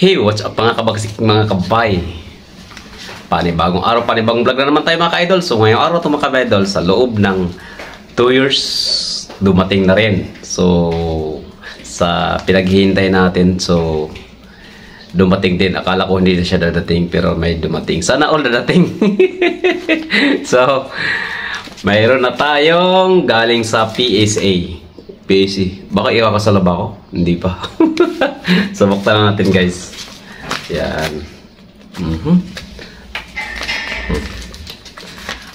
Hey, what's up mga kabagsik, mga kabay? Panibagong araw, panibagong vlog na naman tayo mga ka-idol. So ngayong araw ito mga ka-idol, sa loob ng 2 years, dumating na rin. So, sa pinaghihintay natin, so dumating din. Akala ko hindi na siya dadating, pero may dumating. Sana all dadating. So, mayroon na tayong galing sa PSA. PSA. Baka ikakasala ba ako? Hindi pa. Subok na natin guys. Yan.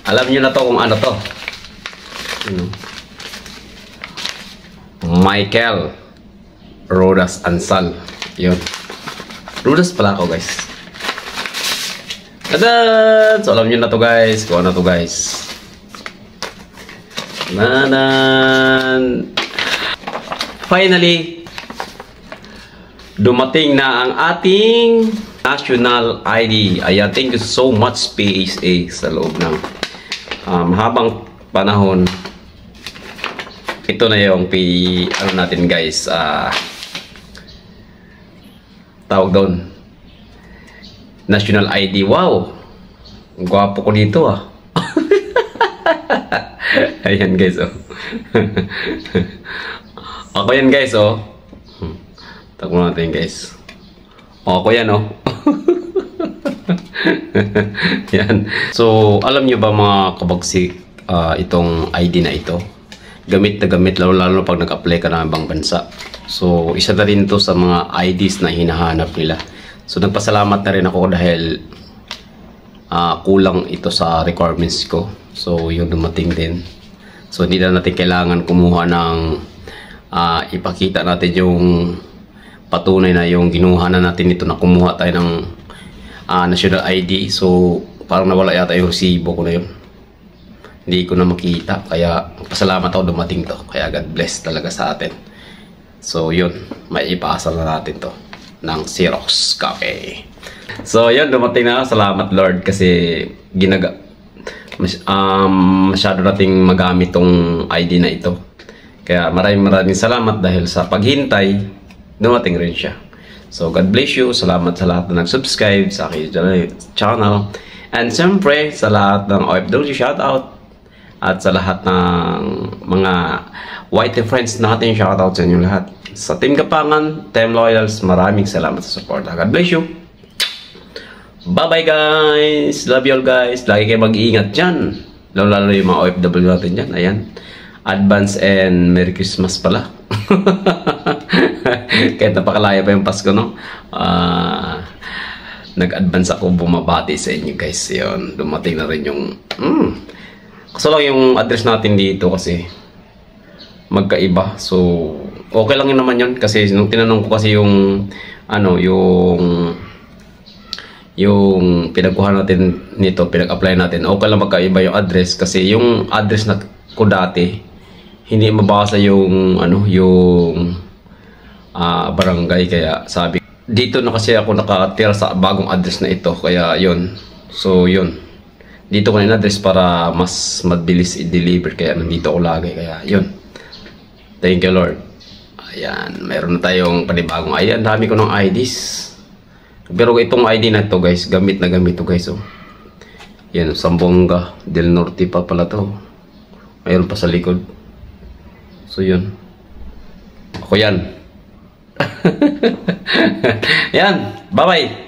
Alam nyo na to kung ano to. Michael Rodas Ansal. Yun. Rodas pala ako guys. Tadan! So alam nyo na to guys. Kung ano to guys. Tadan! Finally, dumating na ang ating national ID. Ayan, thank you so much PSA sa loob ng habang panahon. Ito na yung ano natin guys, tawag doon, national ID. Wow, gwapo ko dito ah. Ayan guys oh. Ako yan guys oh. Takbo natin guys. Ako yan oh. Yan. So alam nyo ba mga kabagsik, itong ID na ito, gamit na gamit lalo pag nag-apply ka ng ibang bansa. So isa na rin to sa mga IDs na hinahanap nila. So nagpasalamat na rin ako dahil kulang ito sa requirements ko. So yung dumating din. So hindi na natin kailangan kumuha ng ipakita natin yung patunay na yung ginuha na natin ito na kumuha tayo ng national ID. So parang nawala yata yung resibo ko na yun. Hindi ko na makita. Kaya pasalamat ako dumating to. Kaya God bless talaga sa atin. So yun, may ipasa na natin to ng Xerox copy. So yun, dumating na. Salamat Lord kasi masyado nating magamit tong ID na ito. Kaya maraming salamat dahil sa paghintay, dumating rin siya. So God bless you. Salamat sa lahat na nag-subscribe sa aking channel. And siyempre sa lahat ng OFW shoutout. At sa lahat ng mga white friends natin, shoutout sa inyo lahat. Sa Team Gapangan, Team Loyals, maraming salamat sa support. God bless you. Bye-bye guys. Love you all guys. Lagi kayo mag-iingat dyan. Lalo yung mga OFW natin dyan. Ayan. Advance and Merry Christmas pala. Kahit napakalaya pa yung Pasko, no? Nag-advance ako bumabati sa inyo guys. Yun. Dumating na rin yung kaso lang yung address natin dito kasi magkaiba. So okay lang yun naman yun. Kasi nung tinanong ko kasi yung yung pinagkuha natin nito, pinag-apply natin, okay lang magkaiba yung address. Kasi yung address na ko dati hindi mabasa yung barangay, kaya sabi dito na kasi ako nakatira sa bagong address na ito, kaya yun. So yun, dito ko na address para mas mabilis i-deliver, kaya nandito ako lagi, kaya yun. Thank you Lord. Ayan, mayroon na tayong panibagong ID. Ang dami ko ng IDs, pero itong ID na to guys, gamit na gamit to guys oh. Yan, Sambonga del Norte pa pala to. Mayroon pa sa likod. So yun, ako yan. Yan, bye bye.